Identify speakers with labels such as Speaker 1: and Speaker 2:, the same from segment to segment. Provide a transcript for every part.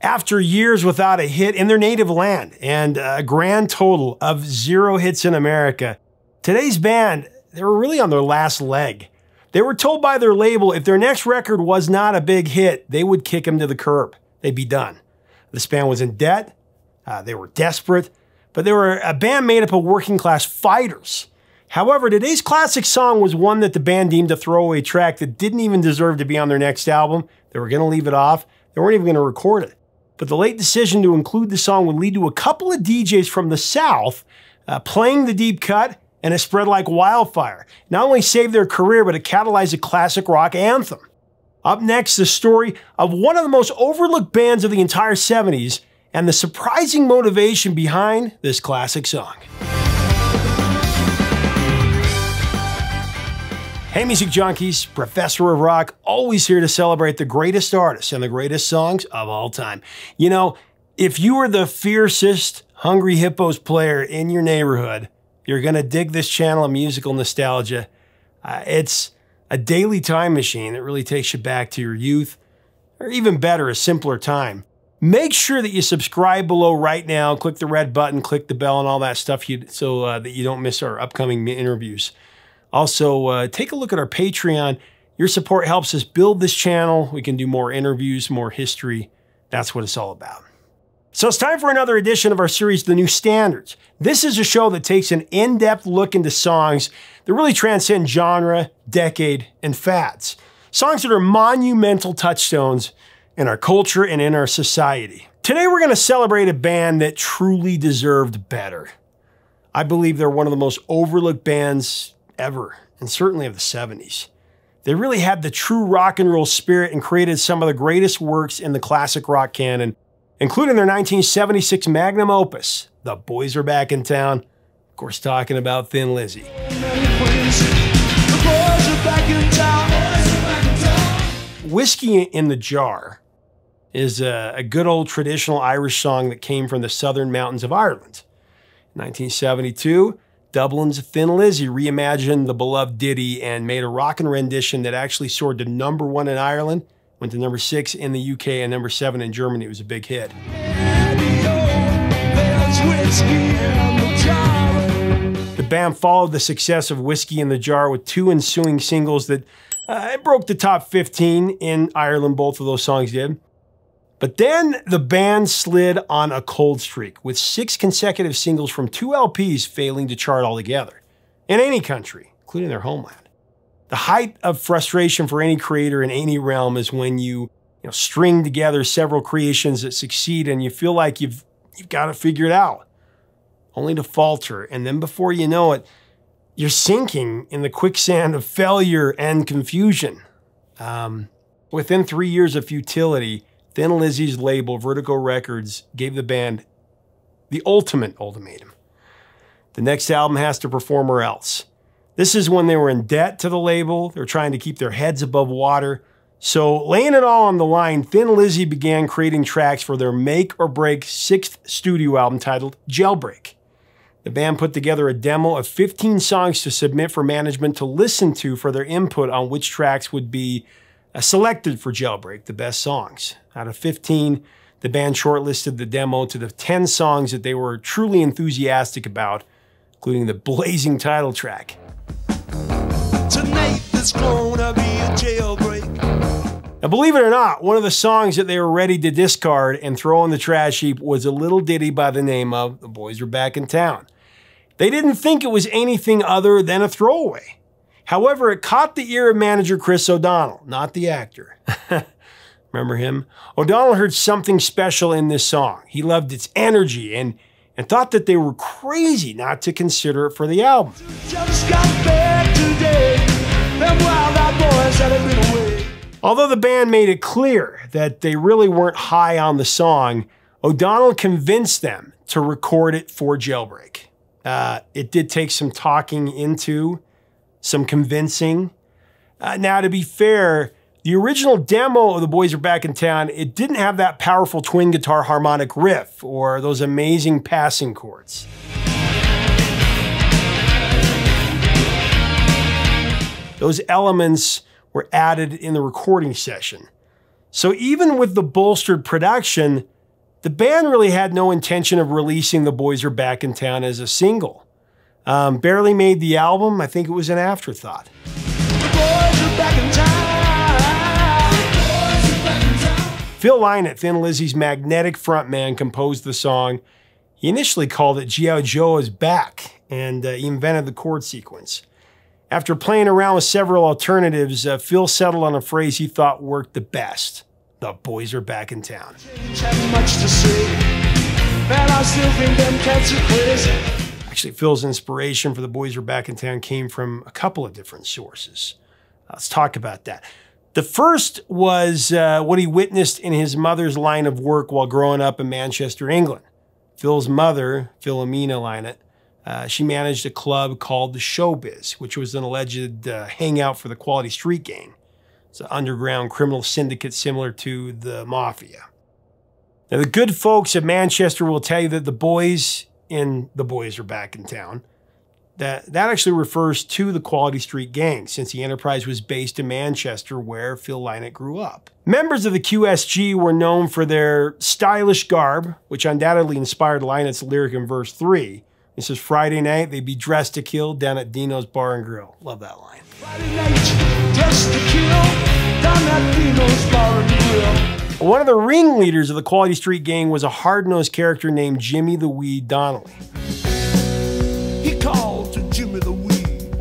Speaker 1: After years without a hit in their native land and a grand total of 0 hits in America, today's band, they were really on their last leg. They were told by their label if their next record was not a big hit, they would kick them to the curb. They'd be done. This band was in debt. They were desperate, but they were a band made up of working class fighters. However, today's classic song was one that the band deemed a throwaway track that didn't even deserve to be on their next album. They were going to leave it off. They weren't even going to record it. But the late decision to include the song would lead to a couple of DJs from the South playing the deep cut, and it spread like wildfire. Not only saved their career, but it catalyzed a classic rock anthem. Up next, the story of one of the most overlooked bands of the entire 70s and the surprising motivation behind this classic song. Hey music junkies, Professor of Rock, always here to celebrate the greatest artists and the greatest songs of all time. You know, if you were the fiercest Hungry Hippos player in your neighborhood, you're gonna dig this channel of musical nostalgia. It's a daily time machine that really takes you back to your youth, or even better, a simpler time. Make sure that you subscribe below right now, click the red button, click the bell and all that stuff so that you don't miss our upcoming interviews. Also, take a look at our Patreon. Your support helps us build this channel. We can do more interviews, more history. That's what it's all about. So it's time for another edition of our series, The New Standards. This is a show that takes an in-depth look into songs that really transcend genre, decade, and fads. Songs that are monumental touchstones in our culture and in our society. Today we're going to celebrate a band that truly deserved better. I believe they're one of the most overlooked bands ever, and certainly of the 70s. They really had the true rock and roll spirit and created some of the greatest works in the classic rock canon, including their 1976 magnum opus, The Boys Are Back in Town. Of course, talking about Thin Lizzy. Whiskey in the Jar is a good old traditional Irish song that came from the southern mountains of Ireland. In 1972, Dublin's Thin Lizzy reimagined the beloved ditty and made a rockin' rendition that actually soared to #1 in Ireland, went to #6 in the UK, and #7 in Germany. It was a big hit. The band followed the success of Whiskey in the Jar with 2 ensuing singles that broke the top 15 in Ireland, both of those songs did. But then the band slid on a cold streak, with 6 consecutive singles from 2 LPs failing to chart altogether, in any country, including their homeland. The height of frustration for any creator in any realm is when you string together several creations that succeed and you feel like you've got it figured out, only to falter, and then before you know it, you're sinking in the quicksand of failure and confusion. Within 3 years of futility, Thin Lizzy's label, Vertigo Records, gave the band the ultimate ultimatum. The next album has to perform or else. This is when they were in debt to the label. They were trying to keep their heads above water. So laying it all on the line, Thin Lizzy began creating tracks for their make or break 6th studio album titled Jailbreak. The band put together a demo of 15 songs to submit for management to listen to for their input on which tracks would be selected for Jailbreak, the best songs. Out of 15, the band shortlisted the demo to the 10 songs that they were truly enthusiastic about, including the blazing title track. Tonight there's gonna be a jailbreak. Now, believe it or not, one of the songs that they were ready to discard and throw in the trash heap was a little ditty by the name of The Boys Are Back in Town. They didn't think it was anything other than a throwaway. However, it caught the ear of manager Chris O'Donnell, not the actor. Remember him? O'Donnell heard something special in this song. He loved its energy and thought that they were crazy not to consider it for the album. Just got back today, them wild-eyed boys that have been away. Although the band made it clear that they really weren't high on the song, O'Donnell convinced them to record it for Jailbreak. It did take some talking into, some convincing. Now, to be fair, the original demo of The Boys Are Back in Town, it didn't have that powerful twin guitar harmonic riff or those amazing passing chords. Those elements were added in the recording session. So even with the bolstered production, The band really had no intention of releasing The Boys Are Back in Town as a single. Barely made the album. I think it was an afterthought. Phil Lynott, Thin Lizzy's magnetic frontman, composed the song. He initially called it G.I. Joe is Back, and he invented the chord sequence. After playing around with several alternatives, Phil settled on a phrase he thought worked the best. The boys are back in town. Actually, Phil's inspiration for The Boys Are Back in Town came from a couple of different sources. Let's talk about that. The first was what he witnessed in his mother's line of work while growing up in Manchester, England. Phil's mother, Philomena Lynott, she managed a club called the Showbiz, which was an alleged hangout for the Quality Street Gang. It's an underground criminal syndicate similar to the Mafia. Now, the good folks of Manchester will tell you that the boys in The Boys Are Back in Town, that actually refers to the Quality Street Gang, since the enterprise was based in Manchester, where Phil Lynott grew up. Members of the QSG were known for their stylish garb, which undoubtedly inspired Lynott's lyric in verse 3. This is Friday night, they'd be dressed to kill down at Dino's Bar and Grill. Love that line. Friday night, dressed to kill down at Dino's Bar and Grill. One of the ringleaders of the Quality Street Gang was a hard-nosed character named Jimmy the Weed Donnelly. He called to Jimmy the Weed,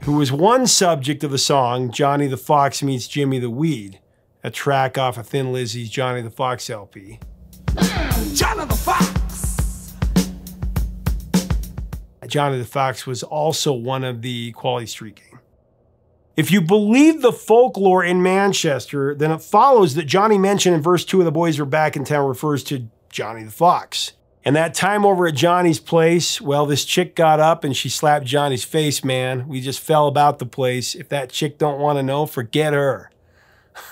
Speaker 1: who was one subject of the song Johnny the Fox Meets Jimmy the Weed, a track off of Thin Lizzy's Johnny the Fox LP. Johnny the Fox! Johnny the Fox was also one of the Quality Street Gang. If you believe the folklore in Manchester, then it follows that Johnny mentioned in verse 2 of The Boys Are Back in Town refers to Johnny the Fox. And that time over at Johnny's place, well, this chick got up and she slapped Johnny's face, man. We just fell about the place. If that chick don't want to know, forget her.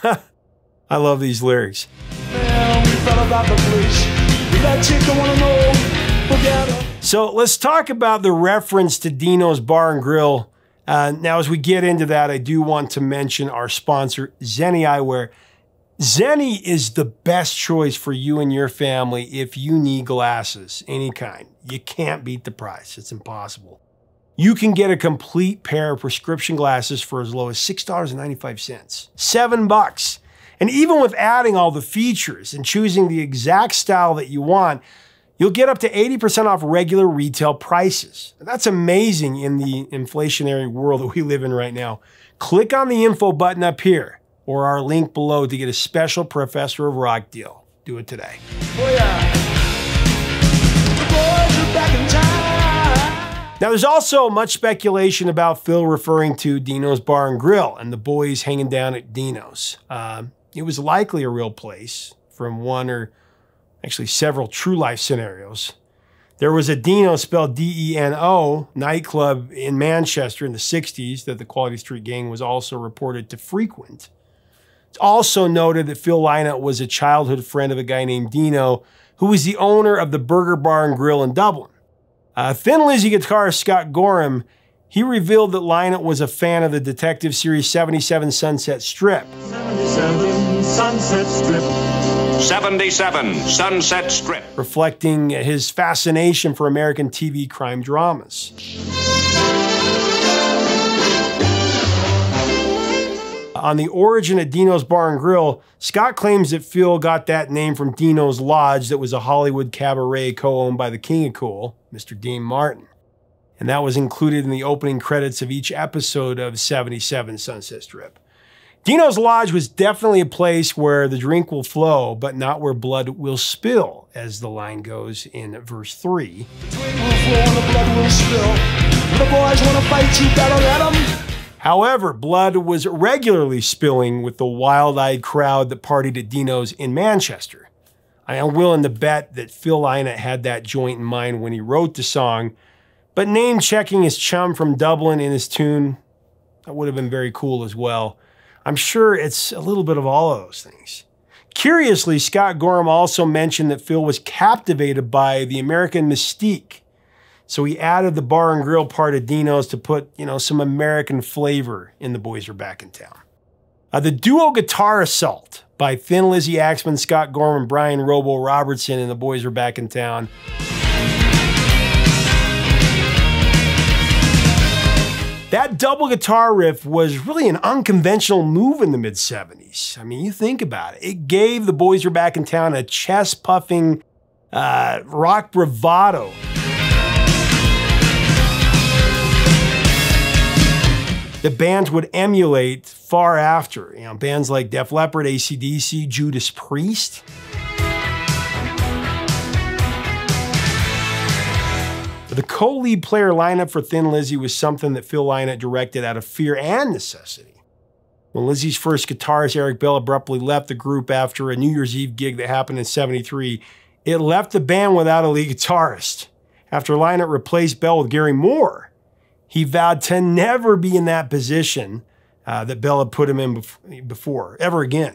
Speaker 1: I love these lyrics. Man, we fell about the place. If that chick don't want to know, forget her. So let's talk about the reference to Dino's Bar and Grill. Now, as we get into that, I do want to mention our sponsor, Zenni Eyewear. Zenni is the best choice for you and your family if you need glasses, any kind. You can't beat the price. It's impossible. You can get a complete pair of prescription glasses for as low as $6.95. $7. And even with adding all the features and choosing the exact style that you want, you'll get up to 80% off regular retail prices. That's amazing in the inflationary world that we live in right now. Click on the info button up here or our link below to get a special Professor of Rock deal. Do it today. Oh yeah. The boys are back in town. Now, there's also much speculation about Phil referring to Dino's Bar and Grill and the boys hanging down at Dino's. It was likely a real place from one or actually several true life scenarios. There was a Dino, spelled D-E-N-O, nightclub in Manchester in the 60s that the Quality Street Gang was also reported to frequent. It's also noted that Phil Lynott was a childhood friend of a guy named Dino, who was the owner of the Burger Bar and Grill in Dublin. Thin Lizzy guitarist Scott Gorham, he revealed that Lynott was a fan of the detective series 77 Sunset Strip.
Speaker 2: 77 Sunset Strip. 77 Sunset Strip.
Speaker 1: Reflecting his fascination for American TV crime dramas. On the origin of Dino's Bar and Grill, Scott claims that Phil got that name from Dino's Lodge, that was a Hollywood cabaret co-owned by the King of Cool, Mr. Dean Martin. And that was included in the opening credits of each episode of 77 Sunset Strip. Dino's Lodge was definitely a place where the drink will flow, but not where blood will spill, as the line goes in verse 3. The drink will flow and the blood will spill. When the boys want to fight, you better let them. However, blood was regularly spilling with the wild-eyed crowd that partied at Dino's in Manchester. I am willing to bet that Phil Lynott had that joint in mind when he wrote the song, but name-checking his chum from Dublin in his tune, that would have been very cool as well. I'm sure it's a little bit of all of those things. Curiously, Scott Gorham also mentioned that Phil was captivated by the American mystique. So he added the bar and grill part of Dino's to put, some American flavor in The Boys Are Back in Town. The duo Guitar Assault by Thin Lizzy, Axman, Scott Gorham, Brian Robo Robertson, and the boys are back in town. That double guitar riff was really an unconventional move in the mid-70s. I mean, you think about it. It gave the boys are back in town a chest-puffing rock bravado. The bands would emulate far after. You know, bands like Def Leppard, AC/DC, Judas Priest. The co-lead player lineup for Thin Lizzy was something that Phil Lynott directed out of fear and necessity. When Lizzy's first guitarist, Eric Bell, abruptly left the group after a New Year's Eve gig that happened in '73, it left the band without a lead guitarist. After Lynott replaced Bell with Gary Moore, he vowed to never be in that position that Bell had put him in before, ever again.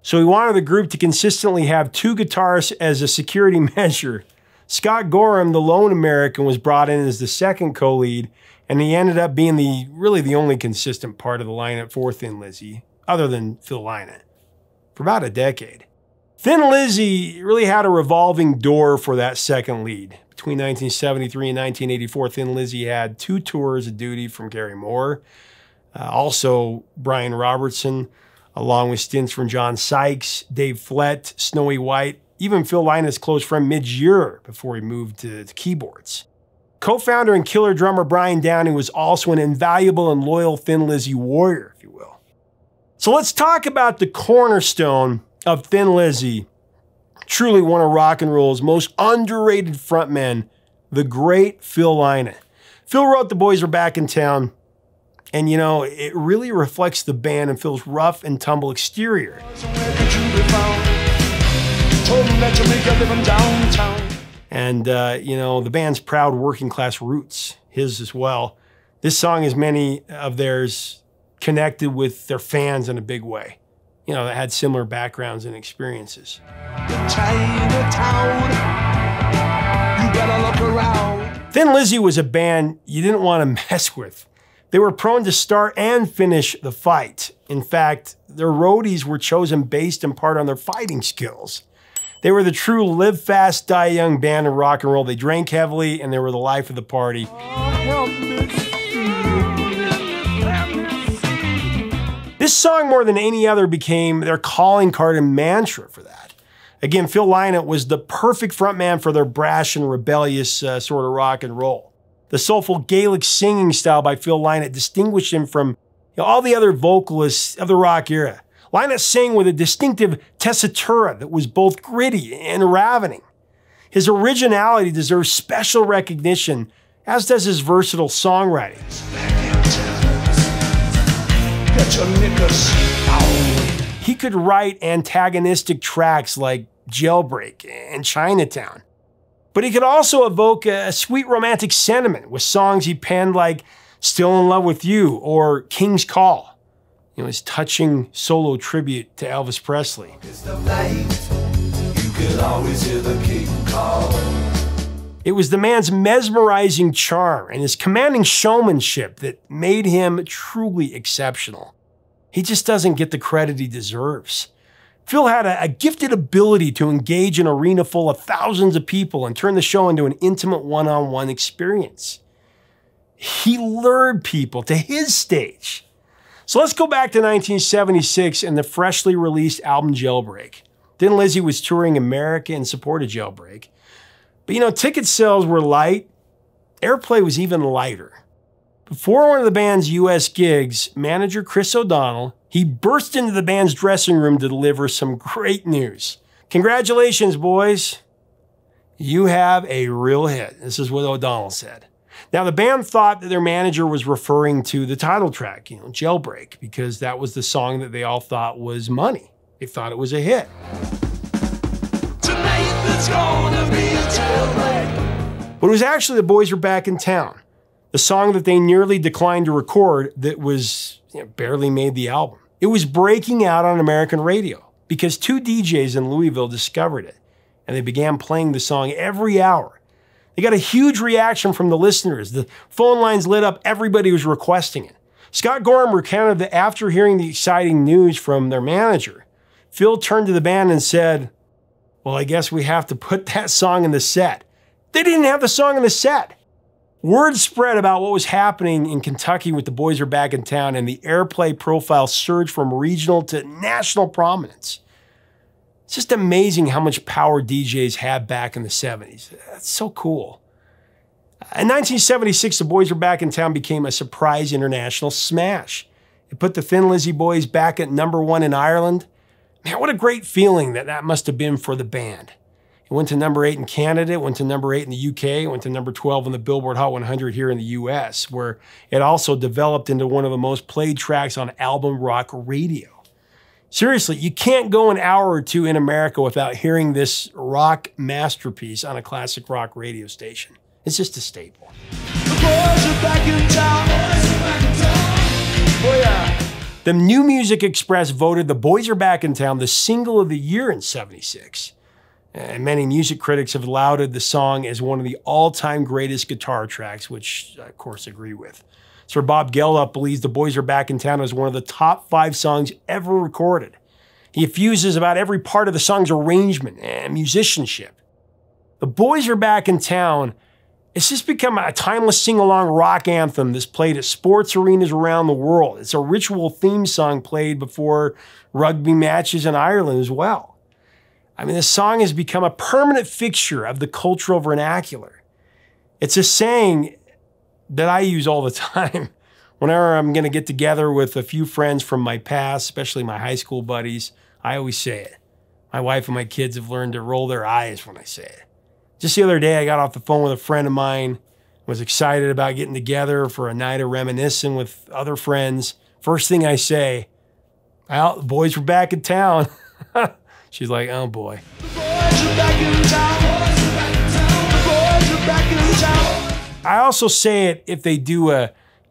Speaker 1: So he wanted the group to consistently have two guitarists as a security measure. Scott Gorham, the lone American, was brought in as the second co-lead, and he ended up being really the only consistent part of the lineup for Thin Lizzy, other than Phil Lynott, for about a decade. Thin Lizzy really had a revolving door for that second lead. Between 1973 and 1984, Thin Lizzy had 2 tours of duty from Gary Moore, also Brian Robertson, along with stints from John Sykes, Dave Flett, Snowy White, even Phil Lynott's close friend Midge Ure before he moved to keyboards. Co-founder and killer drummer Brian Downey was also an invaluable and loyal Thin Lizzy warrior, if you will. So let's talk about the cornerstone of Thin Lizzy, truly one of rock and roll's most underrated frontmen, the great Phil Lynott. Phil wrote The Boys Are Back in Town, and you know, it really reflects the band and Phil's rough and tumble exterior. And, you know, the band's proud working class roots, his as well. This song, as many of theirs, connected with their fans in a big way. You know, that had similar backgrounds and experiences. Thin Lizzy was a band you didn't want to mess with. They were prone to start and finish the fight. In fact, their roadies were chosen based in part on their fighting skills. They were the true live fast, die young band of rock and roll. They drank heavily and they were the life of the party. This song, more than any other, became their calling card and mantra for that. Again, Phil Lynott was the perfect frontman for their brash and rebellious sort of rock and roll. The soulful Gaelic singing style by Phil Lynott distinguished him from all the other vocalists of the rock era. Lynott sang with a distinctive tessitura that was both gritty and ravening. His originality deserves special recognition, as does his versatile songwriting. He could write antagonistic tracks like Jailbreak and Chinatown, but he could also evoke a sweet romantic sentiment with songs he penned like Still in Love with You or King's Call. You know, his touching solo tribute to Elvis Presley. It was the man's mesmerizing charm and his commanding showmanship that made him truly exceptional. He just doesn't get the credit he deserves. Phil had a gifted ability to engage an arena full of thousands of people and turn the show into an intimate one-on-one experience. He lured people to his stage. So let's go back to 1976 and the freshly released album Jailbreak. Thin Lizzy was touring America in support of Jailbreak. But you know, ticket sales were light. Airplay was even lighter. Before one of the band's US gigs, manager Chris O'Donnell, he burst into the band's dressing room to deliver some great news. Congratulations, boys. You have a real hit. This is what O'Donnell said. Now, the band thought that their manager was referring to the title track, you know, Jailbreak, because that was the song that they all thought was money. They thought it was a hit. Tonight there's gonna be a jailbreak. But it was actually The Boys Are Back in Town, the song that they nearly declined to record that was, you know, barely made the album. It was breaking out on American radio because 2 DJs in Louisville discovered it, and they began playing the song every hour. They got a huge reaction from the listeners. The phone lines lit up. Everybody was requesting it. Scott Gorham recounted that after hearing the exciting news from their manager, Phil turned to the band and said, well, I guess we have to put that song in the set. They didn't have the song in the set. Word spread about what was happening in Kentucky with the Boys Are Back in Town, and the airplay profile surged from regional to national prominence. It's just amazing how much power DJs had back in the 70s. That's so cool. In 1976, the Boys Are Back in Town became a surprise international smash. It put the Thin Lizzy Boys back at #1 in Ireland. Man, what a great feeling that must have been for the band. It went to #8 in Canada, it went to #8 in the UK, it went to #12 on the Billboard Hot 100 here in the US, where it also developed into one of the most played tracks on album rock radio. Seriously, you can't go an hour or two in America without hearing this rock masterpiece on a classic rock radio station. It's just a staple. The boys are back in town. Oh yeah. The New Music Express voted The Boys Are Back in Town the single of the year in '76. And many music critics have lauded the song as one of the all-time greatest guitar tracks, which I, of course, agree with. Sir Bob Geldof believes The Boys Are Back in Town is one of the top 5 songs ever recorded. He fuses about every part of the song's arrangement and musicianship. The Boys Are Back in Town, it's just become a timeless sing-along rock anthem that's played at sports arenas around the world. It's a ritual theme song played before rugby matches in Ireland as well. I mean, this song has become a permanent fixture of the cultural vernacular. It's a saying that I use all the time. Whenever I'm going to get together with a few friends from my past, especially my high school buddies, I always say it. My wife and my kids have learned to roll their eyes when I say it. Just the other day, I got off the phone with a friend of mine, was excited about getting together for a night of reminiscing with other friends. First thing I say, well, the boys were back in town. She's like, oh boy. The boys are back in town. The boys are back in town. I also say it if they do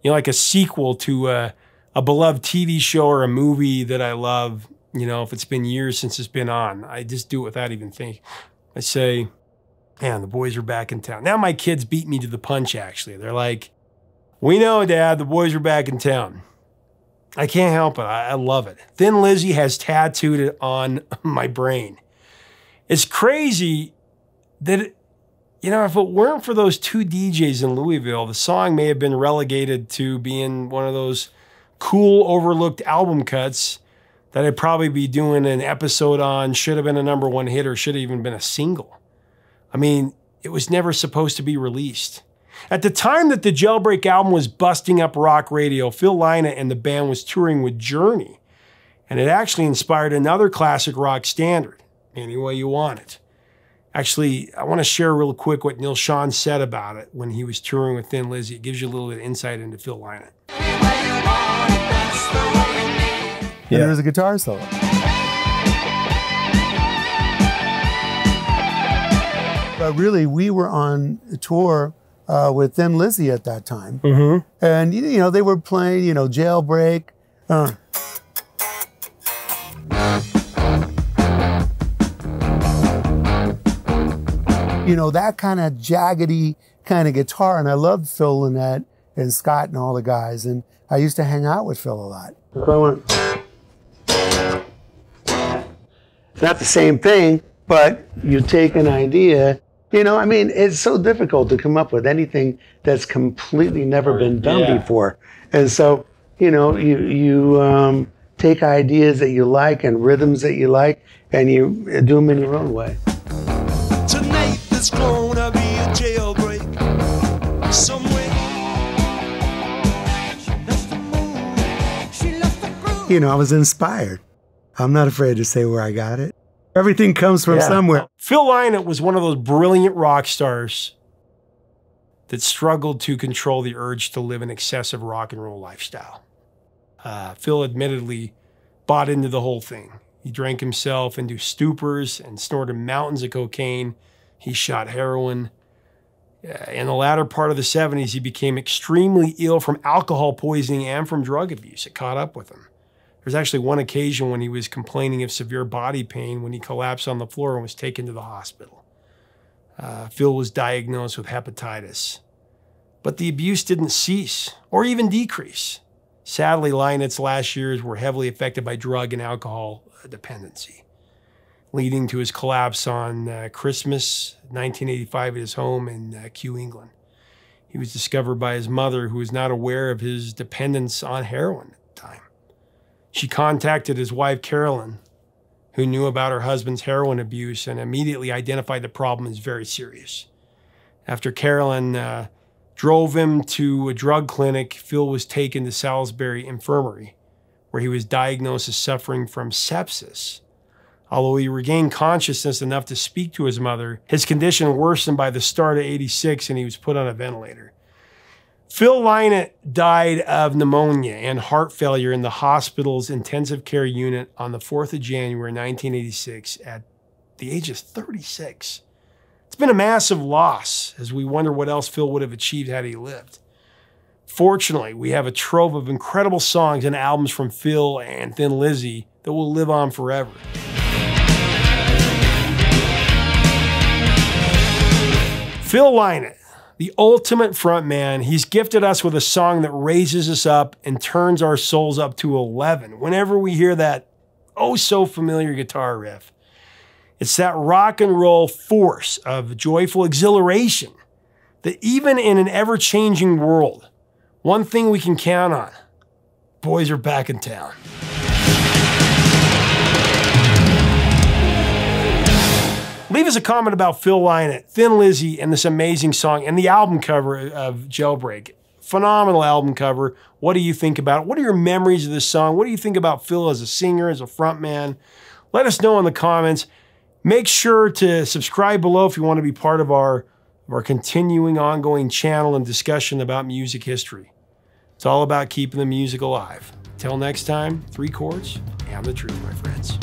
Speaker 1: like a sequel to a beloved TV show or a movie that I love, if it's been years since it's been on. I just do it without even thinking. I say, man, the boys are back in town. Now my kids beat me to the punch, actually. They're like, we know, Dad, the boys are back in town. I can't help it. I love it. Thin Lizzy has tattooed it on my brain. It's crazy that, if it weren't for those 2 DJs in Louisville, the song may have been relegated to being one of those cool, overlooked album cuts that I'd probably be doing an episode on, should have been a #1 hit or should have even been a single. I mean, it was never supposed to be released. At the time that the Jailbreak album was busting up rock radio, Phil Lynott and the band was touring with Journey, and it actually inspired another classic rock standard, Any Way You Want It. Actually, I want to share real quick what Neil Schon said about it when he was touring with Thin Lizzy. It gives you a little bit of insight into Phil Lynott.
Speaker 3: Yeah. There's a guitar solo. But really, we were on a tour with Thin Lizzy at that time. Mm-hmm. And, they were playing, Jailbreak. That kind of jaggedy kind of guitar. And I loved Phil Lynott and Scott and all the guys. And I used to hang out with Phil a lot. So I went, it's not the same thing, but you take an idea. It's so difficult to come up with anything that's completely never been done before. And so, you take ideas that you like and rhythms that you like, and you do them in your own way. Tonight there's gonna be a jailbreak somewhere. I was inspired. I'm not afraid to say where I got it. Everything comes from somewhere.
Speaker 1: Phil Lynott was one of those brilliant rock stars that struggled to control the urge to live an excessive rock and roll lifestyle. Phil admittedly bought into the whole thing. He drank himself into stupors and snorted mountains of cocaine. He shot heroin. In the latter part of the 70s, he became extremely ill from alcohol poisoning and from drug abuse. It caught up with him. There's actually one occasion when he was complaining of severe body pain when he collapsed on the floor and was taken to the hospital. Phil was diagnosed with hepatitis. But the abuse didn't cease or even decrease. Sadly, Lynott's last years were heavily affected by drug and alcohol dependency, leading to his collapse on Christmas 1985 at his home in Kew, England. He was discovered by his mother, who was not aware of his dependence on heroin at the time. She contacted his wife, Carolyn, who knew about her husband's heroin abuse and immediately identified the problem as very serious. After Carolyn drove him to a drug clinic, Phil was taken to Salisbury Infirmary, where he was diagnosed as suffering from sepsis. Although he regained consciousness enough to speak to his mother, his condition worsened by the start of '86 and he was put on a ventilator. Phil Lynott died of pneumonia and heart failure in the hospital's intensive care unit on the 4th of January 1986 at the age of 36. It's been a massive loss as we wonder what else Phil would have achieved had he lived. Fortunately, we have a trove of incredible songs and albums from Phil and Thin Lizzy that will live on forever. Phil Lynott, the ultimate frontman, he's gifted us with a song that raises us up and turns our souls up to 11 whenever we hear that oh so familiar guitar riff. It's that rock and roll force of joyful exhilaration that even in an ever-changing world, one thing we can count on, boys are back in town. Leave us a comment about Phil Lynott, Thin Lizzy, and this amazing song, and the album cover of Jailbreak. Phenomenal album cover. What do you think about it? What are your memories of this song? What do you think about Phil as a singer, as a frontman? Let us know in the comments. Make sure to subscribe below if you want to be part of our continuing, ongoing channel and discussion about music history. It's all about keeping the music alive. Till next time, 3 chords and the truth, my friends.